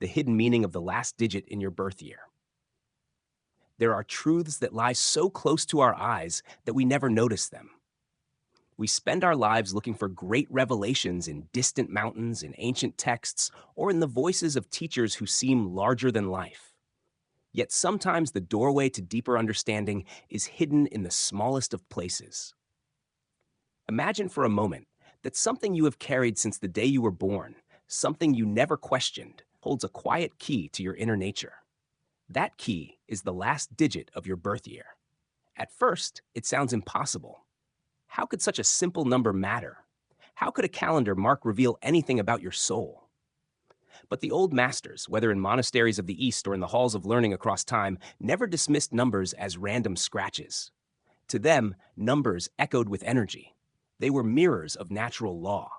the hidden meaning of the last digit in your birth year. There are truths that lie so close to our eyes that we never notice them. We spend our lives looking for great revelations in distant mountains, in ancient texts, or in the voices of teachers who seem larger than life. Yet sometimes the doorway to deeper understanding is hidden in the smallest of places. Imagine for a moment that something you have carried since the day you were born, something you never questioned, holds a quiet key to your inner nature. That key is the last digit of your birth year. At first, it sounds impossible. How could such a simple number matter? How could a calendar mark reveal anything about your soul? But the old masters, whether in monasteries of the East or in the halls of learning across time, never dismissed numbers as random scratches. To them, numbers echoed with energy. They were mirrors of natural law.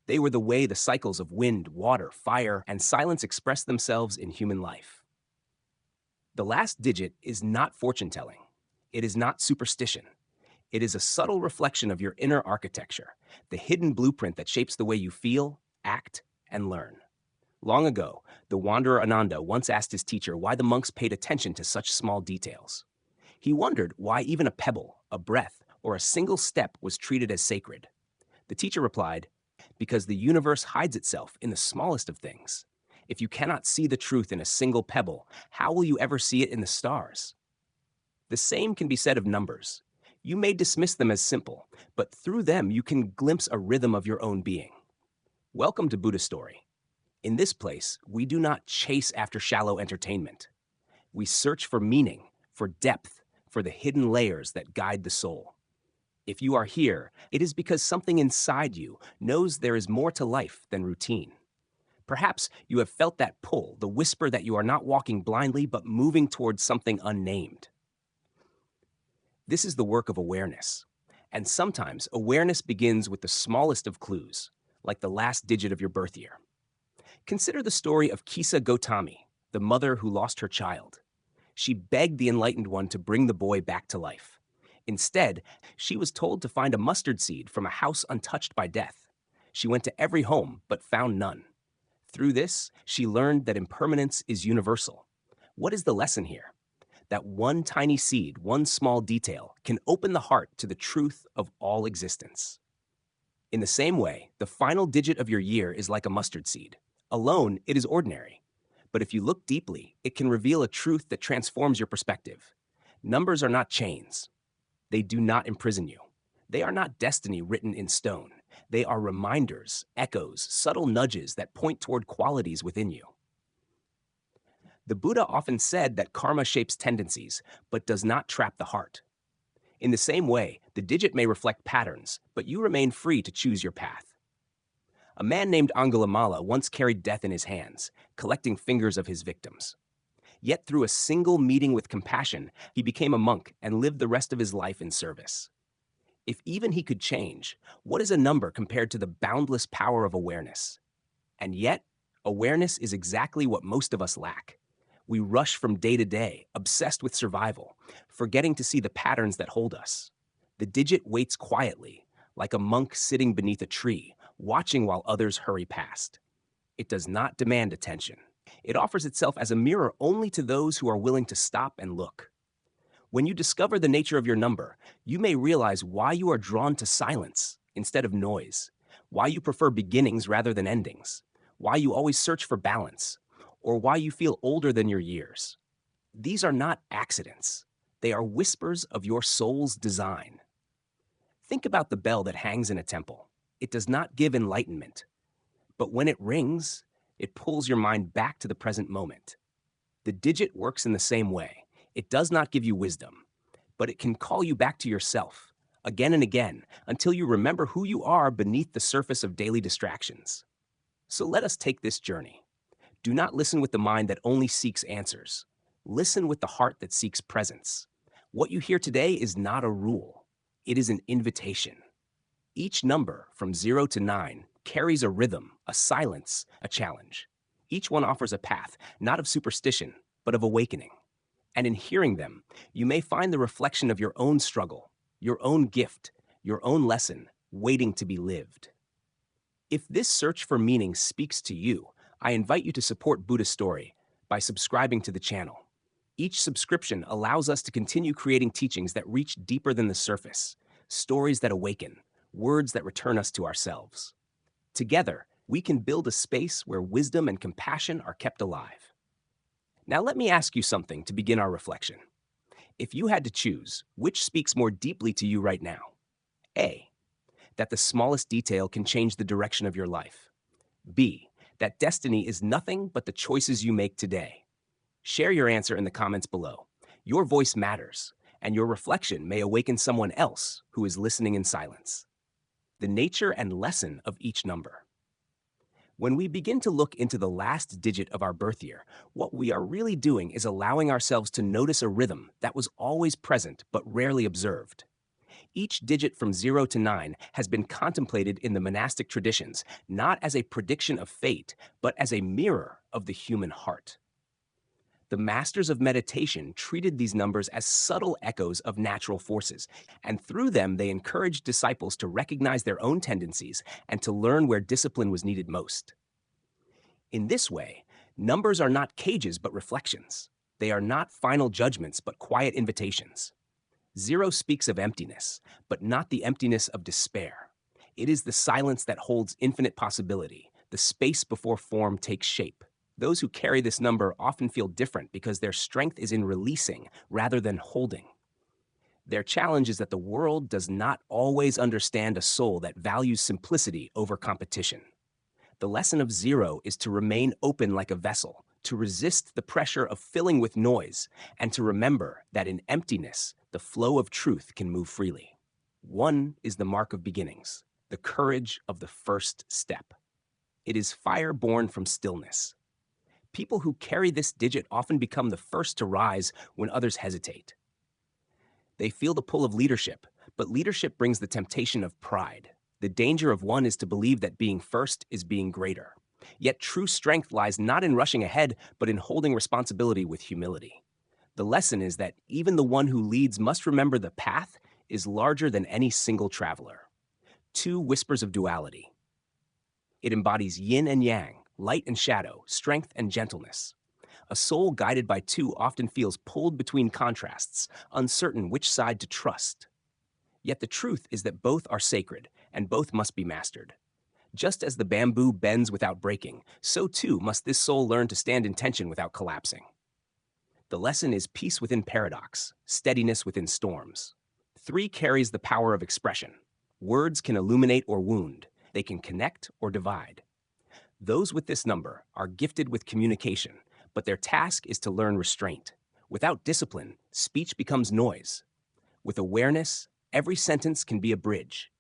They were the way the cycles of wind, water, fire, and silence express themselves in human life. The last digit is not fortune-telling. It is not superstition. It is a subtle reflection of your inner architecture, the hidden blueprint that shapes the way you feel, act, and learn. Long ago, the wanderer Ananda once asked his teacher why the monks paid attention to such small details. He wondered why even a pebble, a breath, or a single step was treated as sacred. The teacher replied, "Because the universe hides itself in the smallest of things. If you cannot see the truth in a single pebble, how will you ever see it in the stars?" The same can be said of numbers. You may dismiss them as simple, but through them you can glimpse a rhythm of your own being. Welcome to Buddha Story. In this place, we do not chase after shallow entertainment. We search for meaning, for depth, for the hidden layers that guide the soul. If you are here, it is because something inside you knows there is more to life than routine. Perhaps you have felt that pull, the whisper that you are not walking blindly but moving towards something unnamed. This is the work of awareness. And sometimes awareness begins with the smallest of clues, like the last digit of your birth year. Consider the story of Kisa Gotami, the mother who lost her child. She begged the enlightened one to bring the boy back to life. Instead, she was told to find a mustard seed from a house untouched by death. She went to every home, but found none. Through this, she learned that impermanence is universal. What is the lesson here? That one tiny seed, one small detail, can open the heart to the truth of all existence. In the same way, the final digit of your year is like a mustard seed. Alone, it is ordinary. But if you look deeply, it can reveal a truth that transforms your perspective. Numbers are not chains. They do not imprison you. They are not destiny written in stone. They are reminders, echoes, subtle nudges that point toward qualities within you. The Buddha often said that karma shapes tendencies, but does not trap the heart. In the same way, the digit may reflect patterns, but you remain free to choose your path. A man named Angulimala once carried death in his hands, collecting fingers of his victims. Yet through a single meeting with compassion, he became a monk and lived the rest of his life in service. If even he could change, what is a number compared to the boundless power of awareness? And yet, awareness is exactly what most of us lack. We rush from day to day, obsessed with survival, forgetting to see the patterns that hold us. The digit waits quietly, like a monk sitting beneath a tree, watching while others hurry past. It does not demand attention. It offers itself as a mirror only to those who are willing to stop and look. When you discover the nature of your number, you may realize why you are drawn to silence instead of noise, why you prefer beginnings rather than endings, why you always search for balance, or why you feel older than your years. These are not accidents. They are whispers of your soul's design. Think about the bell that hangs in a temple. It does not give enlightenment. But when it rings, it pulls your mind back to the present moment. The digit works in the same way. It does not give you wisdom, but it can call you back to yourself, again and again, until you remember who you are beneath the surface of daily distractions. So let us take this journey. Do not listen with the mind that only seeks answers. Listen with the heart that seeks presence. What you hear today is not a rule. It is an invitation. Each number, from 0 to 9, carries a rhythm, a silence, a challenge. Each one offers a path, not of superstition, but of awakening. And in hearing them, you may find the reflection of your own struggle, your own gift, your own lesson, waiting to be lived. If this search for meaning speaks to you, I invite you to support Buddha Story by subscribing to the channel. Each subscription allows us to continue creating teachings that reach deeper than the surface, stories that awaken, words that return us to ourselves. Together, we can build a space where wisdom and compassion are kept alive. Now, let me ask you something to begin our reflection. If you had to choose, which speaks more deeply to you right now? A, that the smallest detail can change the direction of your life. B, that destiny is nothing but the choices you make today. Share your answer in the comments below. Your voice matters, and your reflection may awaken someone else who is listening in silence. The nature and lesson of each number. When we begin to look into the last digit of our birth year, what we are really doing is allowing ourselves to notice a rhythm that was always present but rarely observed. Each digit from 0 to 9 has been contemplated in the monastic traditions, not as a prediction of fate, but as a mirror of the human heart. The masters of meditation treated these numbers as subtle echoes of natural forces, and through them they encouraged disciples to recognize their own tendencies and to learn where discipline was needed most. In this way, numbers are not cages but reflections. They are not final judgments but quiet invitations. 0 speaks of emptiness, but not the emptiness of despair. It is the silence that holds infinite possibility, the space before form takes shape. Those who carry this number often feel different because their strength is in releasing rather than holding. Their challenge is that the world does not always understand a soul that values simplicity over competition. The lesson of 0 is to remain open like a vessel, to resist the pressure of filling with noise, and to remember that in emptiness, the flow of truth can move freely. 1 is the mark of beginnings, the courage of the first step. It is fire born from stillness. People who carry this digit often become the first to rise when others hesitate. They feel the pull of leadership, but leadership brings the temptation of pride. The danger of 1 is to believe that being first is being greater. Yet true strength lies not in rushing ahead, but in holding responsibility with humility. The lesson is that even the one who leads must remember the path is larger than any single traveler. 2 whispers of duality. It embodies yin and yang, light and shadow, strength and gentleness. A soul guided by 2 often feels pulled between contrasts, uncertain which side to trust. Yet the truth is that both are sacred, and both must be mastered. Just as the bamboo bends without breaking, so too must this soul learn to stand in tension without collapsing. The lesson is peace within paradox, steadiness within storms. 3 carries the power of expression. Words can illuminate or wound. They can connect or divide. Those with this number are gifted with communication, but their task is to learn restraint. Without discipline, speech becomes noise. With awareness, every sentence can be a bridge.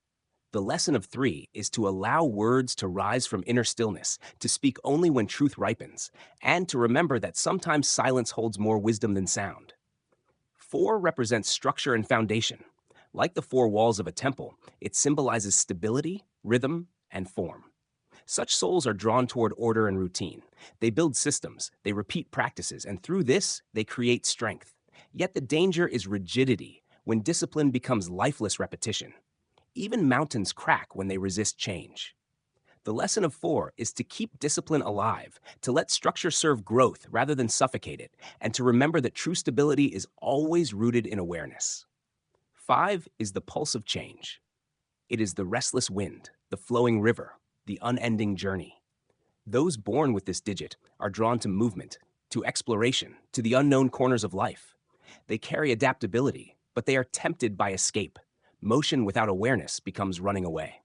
The lesson of 3 is to allow words to rise from inner stillness, to speak only when truth ripens, and to remember that sometimes silence holds more wisdom than sound. 4 represents structure and foundation. Like the 4 walls of a temple, it symbolizes stability, rhythm, and form. Such souls are drawn toward order and routine. They build systems, they repeat practices, and through this, they create strength. Yet the danger is rigidity, when discipline becomes lifeless repetition. Even mountains crack when they resist change. The lesson of 4 is to keep discipline alive, to let structure serve growth rather than suffocate it, and to remember that true stability is always rooted in awareness. 5 is the pulse of change. It is the restless wind, the flowing river, the unending journey. Those born with this digit are drawn to movement, to exploration, to the unknown corners of life. They carry adaptability, but they are tempted by escape. Motion without awareness becomes running away.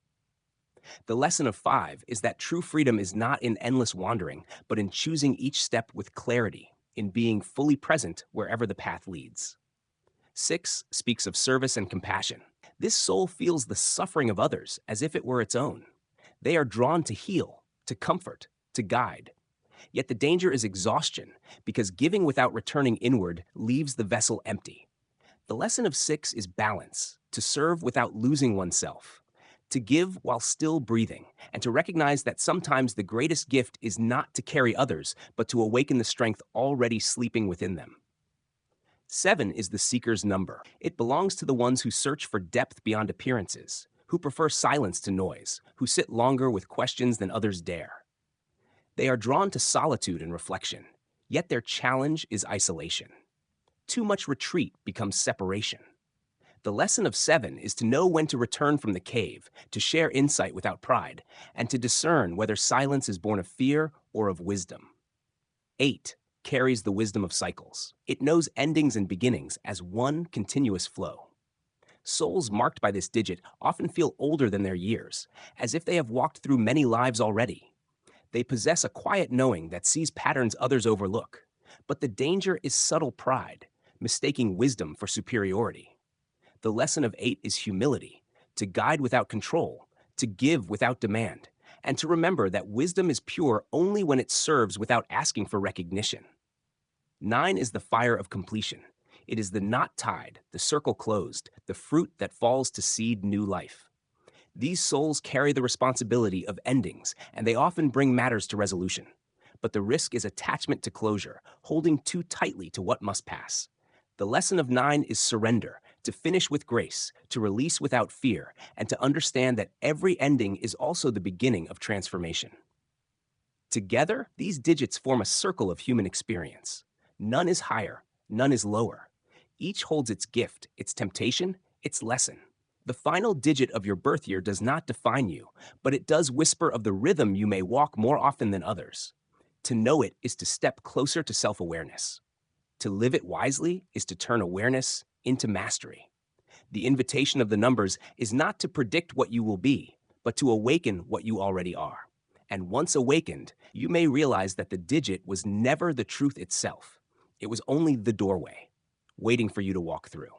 The lesson of 5 is that true freedom is not in endless wandering, but in choosing each step with clarity, in being fully present wherever the path leads. 6 speaks of service and compassion. This soul feels the suffering of others as if it were its own. They are drawn to heal, to comfort, to guide. Yet the danger is exhaustion, because giving without returning inward leaves the vessel empty. The lesson of 6 is balance, to serve without losing oneself, to give while still breathing, and to recognize that sometimes the greatest gift is not to carry others, but to awaken the strength already sleeping within them. 7 is the seeker's number. It belongs to the ones who search for depth beyond appearances, who prefer silence to noise, who sit longer with questions than others dare. They are drawn to solitude and reflection, yet their challenge is isolation. Too much retreat becomes separation. The lesson of 7 is to know when to return from the cave, to share insight without pride, and to discern whether silence is born of fear or of wisdom. 8 carries the wisdom of cycles. It knows endings and beginnings as one continuous flow. Souls marked by this digit often feel older than their years, as if they have walked through many lives already. They possess a quiet knowing that sees patterns others overlook. But the danger is subtle pride, mistaking wisdom for superiority. The lesson of 8 is humility, to guide without control, to give without demand, and to remember that wisdom is pure only when it serves without asking for recognition. 9 is the fire of completion. It is the knot tied, the circle closed, the fruit that falls to seed new life. These souls carry the responsibility of endings, and they often bring matters to resolution. But the risk is attachment to closure, holding too tightly to what must pass. The lesson of 9 is surrender, to finish with grace, to release without fear, and to understand that every ending is also the beginning of transformation. Together, these digits form a circle of human experience. None is higher, none is lower. Each holds its gift, its temptation, its lesson. The final digit of your birth year does not define you, but it does whisper of the rhythm you may walk more often than others. To know it is to step closer to self-awareness. To live it wisely is to turn awareness into mastery. The invitation of the numbers is not to predict what you will be, but to awaken what you already are. And once awakened, you may realize that the digit was never the truth itself. It was only the doorway, waiting for you to walk through.